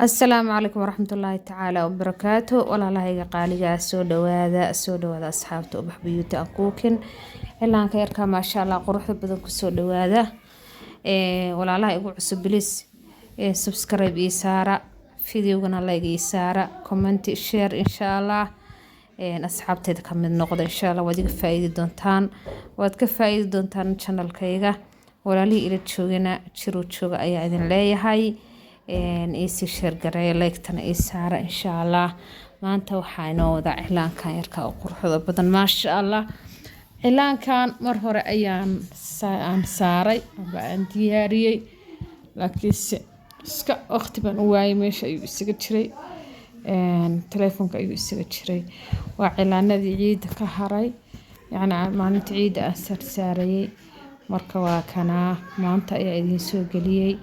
السلام عليكم ورحمة الله تعالى وبركاته. ولا الله قالي سو دوادا أصحابته وبح بيوتي أكوكن إلا أنك يركا ما شاء الله قروح بدن كسو دوادا ولا الله يقول عصب بليس سبسكرايب إيسارة فيديو قنا لايك إيسارة كومنت شير إن شاء الله أصحابتي كمل نقطة إن شاء الله وديك فايدة دونتان وادك فايدة دونتان channel كيغا ولا لي إلى تشوغنا تشوغا أي إذن لا يهاي إيسي شير قرية لايكتنا إيسارة إن شاء الله maanta waxaa inoo wada cilaankan yarka oo quruxda badan maasha Allah. cilaankan mar hore ayaan saaray aba aan diyaariyay laakiin iska waqti baan u waayay meesha ayuu isaga jiray telefoonka ayuu isaga jiray waa cilaanadii ciida ka haray yani maalinta ciida aan saarayay marka waa kana maanta ayaa idin soo galiyay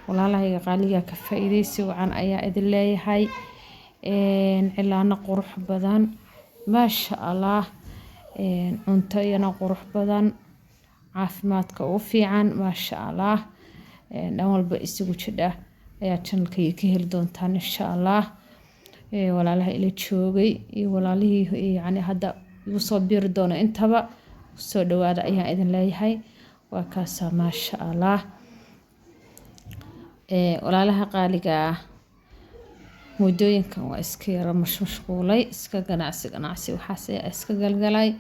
walaalahayga qaaliga ka faa'iideysi wacan ayaa idin leeyahay cilaana qurux badan maasha Allah cunto yana qurux badan caafimaadka u fiican maasha Allah dhan walba isugu jidha ayaa channelkayga ka heli doontaan insha Allah walaalaha ila joogay iyo walaalihii yani hadda igu soo biiri doona intaba soo dhawaada ayaa idin leeyahay waa kaasa maasha Allah walaalaha qaaliga muddooyinkan waa iska yara mashquulay iska ganacsi waxaas ayaa iska galgalay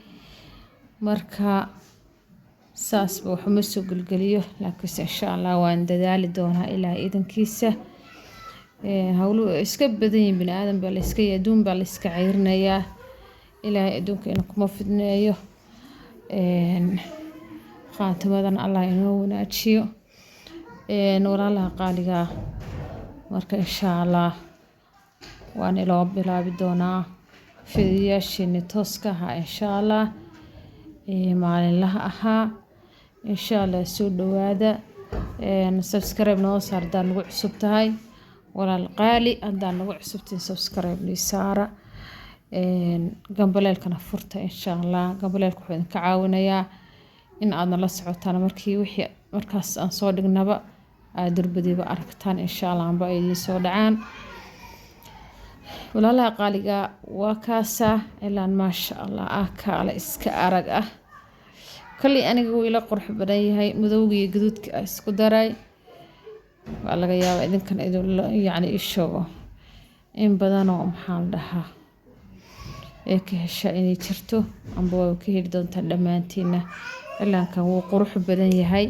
marka saasba wax ma soo galgaliyo laakiin insha Allah waan dadaali doonaa ilaa idankiisa hawlu iska badan yihiin bini aadan baa la iska yaduun baa la iska ceyrinayaa ilaahay adduunka inuu kuma fidneeyo qaatamadan Allah inoo wanaajiyo walaalaha qaaliga marka insha Allah waan ilaa bilaabi doonaa fiidiyaashiina tooska ah insha Allah maalinlaha ahaa insha Allah soo dhawaada subscribe noo saar hadaan nagu cusub tahay walaal qaali hadaan nagu cusubtiin subscribe ni saara gambaleelkana furta insha Allah gambaleelku wuxuu idin ka caawinayaa in aad nala socotaan markii wixii markaas aan soo dhignaba aad durbadiiba aragtaan insha Allah amba ay idin soo dhacaan walaalaha qaaliga waa kaasa ilaan maasha Allah kaala iska arag ah kali aniga wuu ila qurux badan yahay madowga iyo gaduudka isku daray waa laga yaabaa idinkan idin yani ishago in badan oo maxaan dhahaa ka hesha inay jirto amba waa ka heli doontaan dhammaantiina ilaankan wuu qurux badan yahay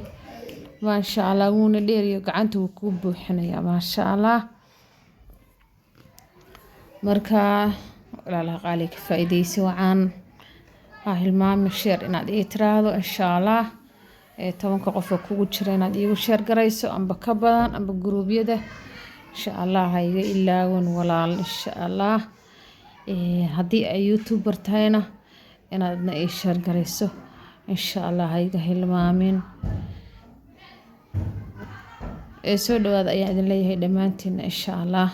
maasha Allah wuuna dheer iyo gacanta wuu ku buuxinayaa maasha Allah marka walaalaha qaaliga faa'iideysi wacan hilmaami share inaad ii tiraahdo insha Allah 10 qof oo kugu jira inaad iigu share garayso amba ka badan amba gruubyada insha Allah hayga ilaawan walaal insha Allah haddii ay youtuber tahayna inaadna ii share garayso insha Allah hayga hilmaamin soo dhawaada ayaa idin leeyahay dhammaantiin insha Allah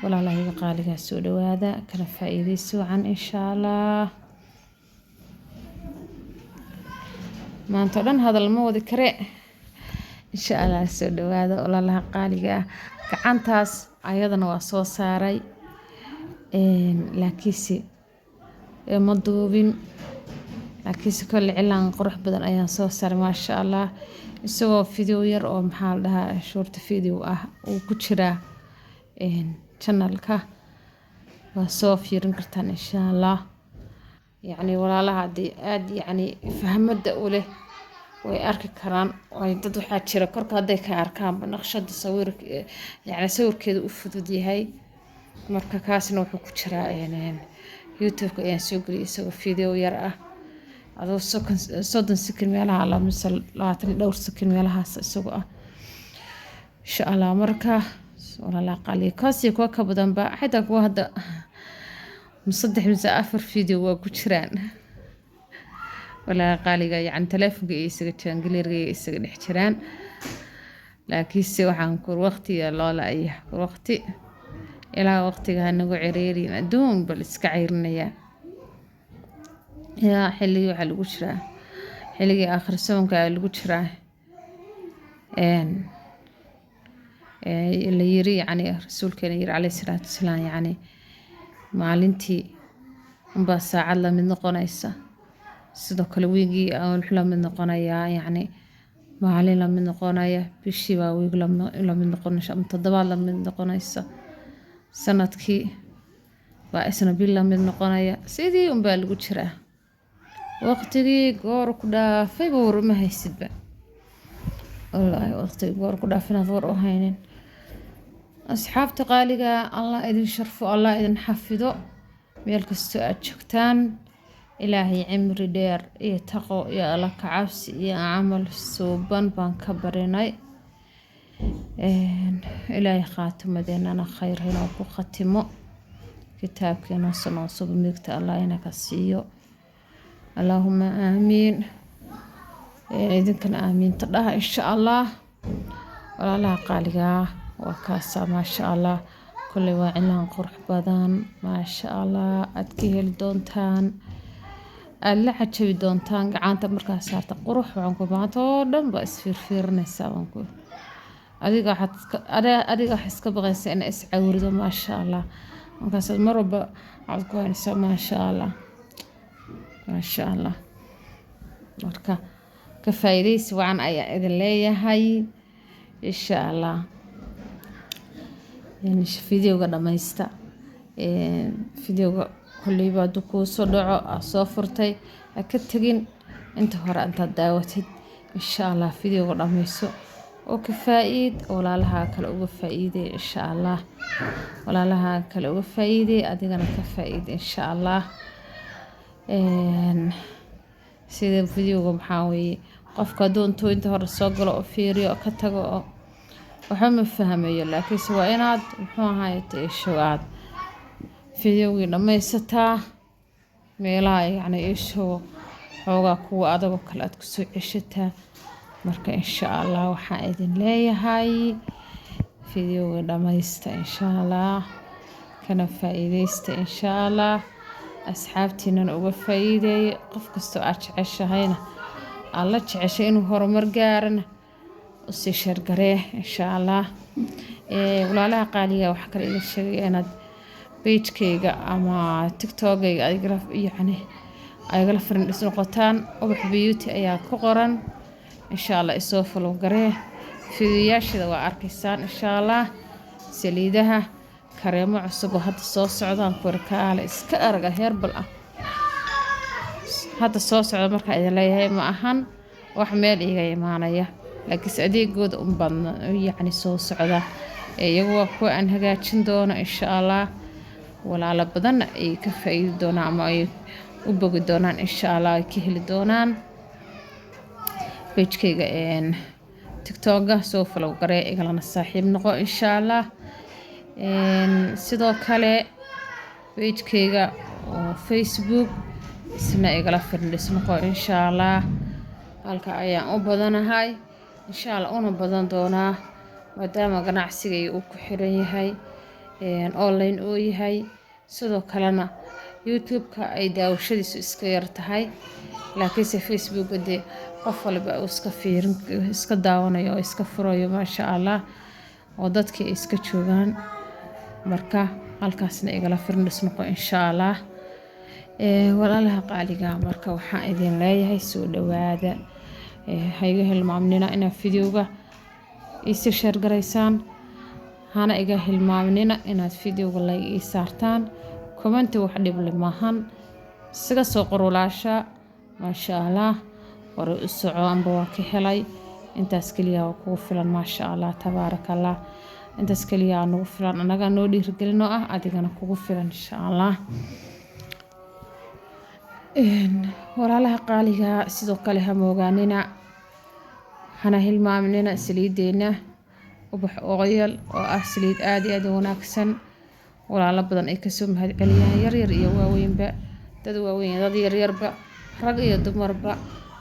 walaalahayga qaaliga soo dhawaada kala faa'iideysi wacan insha Allah maanta dhan hadal ma wadi kare insha Allah soo dhawaada walaalaha qaaliga gacantaas ayadana waa soo saaray laakiinse ma duubin laakiinse kale cilaan qurux badan ayaan soo saaray maasha Allah isagoo video yar oo maxaa la dhahaa short video ah uu ku jira channelka waa soo fiirin kartaan insha Allah yani walaalaha aad yani fahmada u leh way arki karaan way dad waxa jira korka haday ka arkaan naqshada sawirka yani sawirkeedu u fudud yahay marka kaasna wuxuu ku jiraa YouTube ayaan soo galiyay isagoo video yar ah adoo 30 second meelaha la misal 20 dhowr second meelahaas isagoo ah insha Allah marka walaalaha qaaliga kaasi kuwa ka badan ba xitaa kuwa hadda musaddex mise 4 video waa ku jiraan walaalaha qaaliga yani telefoonka isaga jiraan galeeriga isaga dhex jiraan laakiin si waxaan ku waqtiga loola ay waqti ilaa waqtiga nagu cireerin aduun bal iska ciirnaya yaa xilliga waxa lagu jiraa xilliga aakhir soonka lagu jiraa la yiri yani rasuulkeena yiri calayhi salaatu wasalaam yani maalintii unbaa saacad la mid noqonaysa sidoo kale wiigii wuxuu la mid noqonayaa yani maalin la mid noqonaya bishii baa wiig la mid noqonaysa ama toddobaad la mid noqonaysa sanadkii baa isna bil la mid noqonaya sidii unbaa lagu jiraa waqtigii goor ku dhaafay war uma haysidba wallaahi waqtigii goor ku dhaafinaad war u haynin asxaabta qaaliga allah idin sharfo allah idin xafido meel kastoo aad joogtaan ilaahay cimri dheer iyo taqo iyo alla ka cabsi iyo camal suuban baan ka barinay ilaahay khaatimadeennana khayr inuu ku khatimo kitaabkeena sanoo suba midigta allah inaka siiyo allaahuma aamiin idinkana aamiinta dhaha insha allah walaalaha qaaligaa waa kaasaa maasha allah kulley waa cilaan qurux badan maasha allah aad ka heli doontaan aad la cajabi doontaan gacanta markaa saarta qurux waxaan ku maanta oo dhan baa isfiirfiirinaysaa baan ku adiga wax iska baqaysa ina iscawrido maasha allah markaasaad mar walba waxaad ku haynaysaa maasha allah marka ka faa'iidaysi wacan ayaa idin leeyahay insha allah videoga dhamaysta videoga kulleyba hadduu kuu soo dhaco aad soo furtay ha ka tegin inta hore intaad daawatid insha allah videoga dhamayso oo ka faa'iid walaalaha kale uga faa'iiday insha allah walaalaha kale uga faa'iiday adigana ka faa'iid insha allah sida videoga maxaa weeye qofka doonto inta hore soo galo oo fiiriyo oo ka tago oo waxa ma fahmayo laakiinse waa inaad muxuu ahaayay isho aad videogii dhamaysataa meelaha yani isho xoogaa kuwa adagoo kale aad kusoo ceshataa marka insha allah waxaan idin leeyahay videogii dhamaysta insha allah kana faa'iidaysta insha allah asxaabtiinana uga faa'iideey qof kastoo aad jeceshahayna alla jeceshay inuu horumar gaarana usii sheergaree insha allah walaalaha qaaliga waxa kale idin sheegay inaad pagekayga ama tiktokayga yani aygala friends noqotaan ubax beauty ayaa ku qoran insha allah isoo follow garee fiidiyaashida waa arkaysaan insha allah saliidaha kareemo cusub oo hadda soo socdaan kurkaale iska araga herbal ah hadda soo socda markaa idin leeyahay ma ahan wax meel iga imaanaya laakiin adeegooda un badna yani soo socda iyagu waa kuwa aan hagaajin doono insha allah walaalo badan ay ka faa'iidi doonaan ama ay u bogi doonaan insha allah ay ka heli doonaan pagekayga tiktoka soo follow garee igalana saaxiib noqo insha allah sidoo kale pagekayga oo facebook isna igala friends noqo insha allah halka ayaan u badanahay insha allah una badan doonaa maadaama ganacsigay uu ku xiran yahay online oo yahay sidoo kalena youtube-ka ay daawashadiisu iska yar tahay laakiinse facebook-ga dee qof walba uu iska daawanayo oo iska furayo maasha allah oo dadkii ay iska joogaan marka halkaasna igala friends noqo insha allah walaalaha qaaliga marka waxaan idin leeyahay soo dhawaada hayga hilmaamnina inaad videoga isii sheer garaysaan hana iga hilmaamnina inaad videoga like ii saartaan comment wax dhib leh maahan isaga soo qorulaasha maasha allah hore u soco amba waa ka helay intaas kaliya waa kugu filan maasha allah tabaarakallah intaas kaliya nagu filan anaga noo dhiirigelin oo ah adigana kugu filan insha allah walaalaha qaaliga sidoo kale ha moogaanina hana hilmaamnina saliideena ubax oil oo ah saliid aad iyo aad u wanaagsan walaalo badan ay kasoo mahadceliyaan yaryar iyo waaweynba dad waaweyn dad yaryarba rag iyo dumarba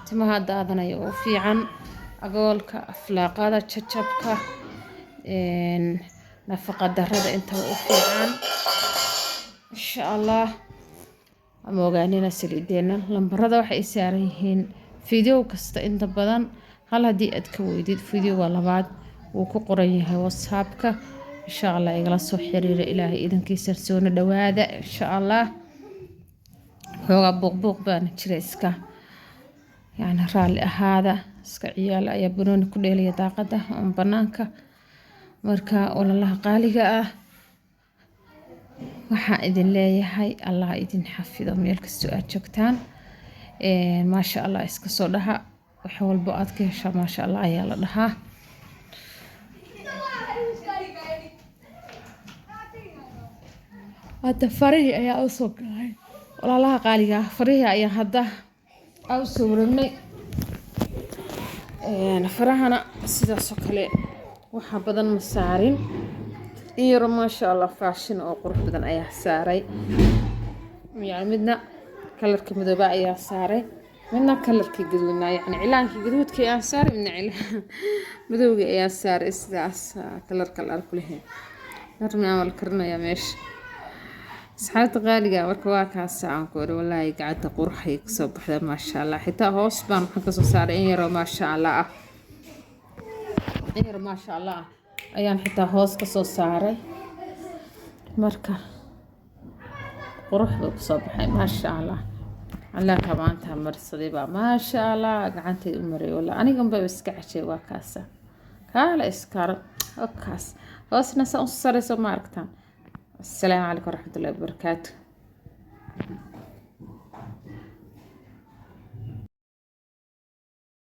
timaha daadanaya oo fiican agoolka aflaaqada jajabka nafaqa darada inta u fiican insha allah ama ogaanina saliideena lambarada waxay saaran yihiin video kasta inta badan hal hadii aad ka weydid videoga labaad wuu ku qoran yahay whatsappka insha allah igala soo xiriira ilaahay idankiisa soona dhawaada insha allah xoogaa buuq baana jira iska yani raalli ahaada iska ciyaal ayaa banooni ku dheelaya daaqada oon banaanka marka walaalaha qaaliga ah waxaan idin leeyahay allah idin xafido meel kastoo aad joogtaan maasha allah iska soo dhaha wax walbo aad ka heshaa maasha allah ayaa la dhahaa hadda farihii ayaa u soo galay walaalaha qaaliga ah farihii ayaa hadda u soo wareegnay farahana sidaasoo kale waxa badan ma saarin iyo maasha allah faashin oo qurux badan ayaa saaray yani midna kalarka madooba ayaa saaray midna kalarkii gaduudna yani cilaankii gaduudkii ayaa saaray midna cilaan madowga ayaa saaray sidaas kalarka la arko leh narna wal karnaya meesha asxaabta qaaliga marka waa kaas aan ku ori wallahi gacanta qurxay ka soo baxda maasha allah xitaa hoos baan waxaan ka soo saaray in yar maasha allah in yar maasha allah ayaan xitaa hoos ka soo saaray marka quruxda ku soo baxay maasha allah allah ka maanta marsaday baa maasha allah gacantay u maray wallahi aniga bay iska cajay waa kaas kala iskar okaas hoosna soo sareyso ma aragtaan السلام عليكم ورحمة الله وبركاته.